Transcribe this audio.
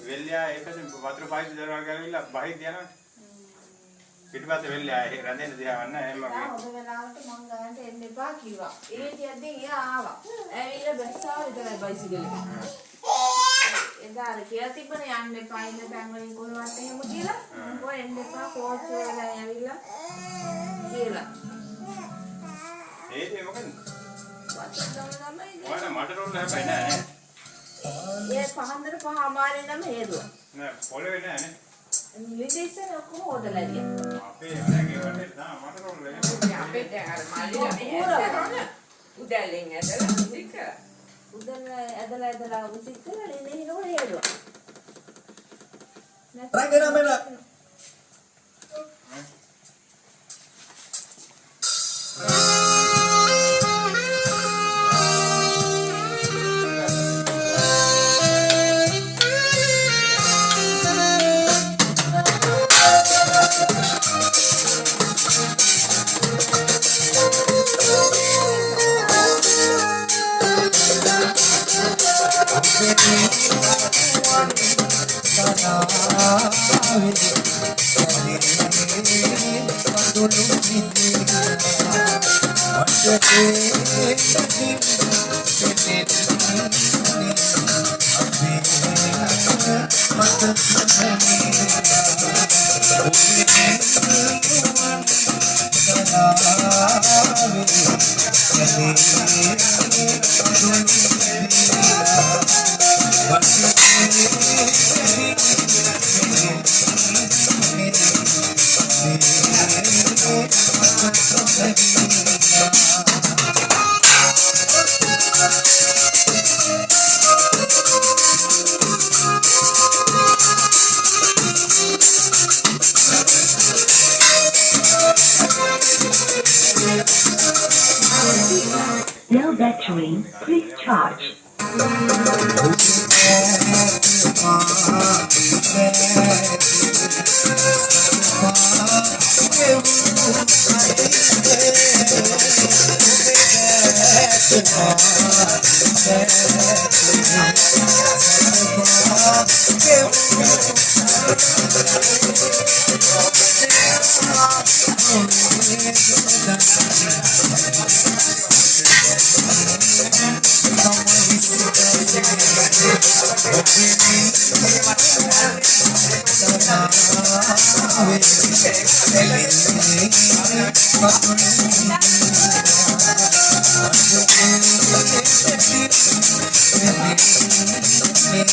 වෙල්ලියා ඒකෙන් වතුර පායිප් දරවල් ගාවිලා බහි දියනවා. පිටපස්සේ වෙල්ලියා රැඳෙන්න දිහාවන්න එහෙම වගේ. හොඳ වෙලාවට මං ගානට එන්න එපා කිව්වා. ඒ කියද්දී එයා ආවා. ඇවිල්ලා බැස්සාව විතරයි බයිසිකලෙන්. එදා අර කියලා තිබ්බනේ යන්න එපා ඉන්න තැන් වලින් කොහොමවත් එහෙම කියලා. මොකෝ එන්න එපා කෝච් වෙලා ඇවිල්ලා කියලා. ඒ මොකද? වචන තමයි ඔයාලා මට රෝල් හැබැයි නෑ නේ. ඒ පහන්දර පහ අමාරේ නම් හේතුව. නෑ පොළවේ නෑ නේ. නිදේශන ඔක්කොම හොදලා ගියා. අපේ මගේ වටේ තා මට රෝල් වෙන්නේ. අපේ දැන් අර මල්ලිලා මේ උදැල්ලෙන් ඇදලා මුසික. උදැල්ල ඇදලා මුසික කරලා ඉන්නේ නෝන හේතුව. රංගනා මෙන්න. No battery, please charge.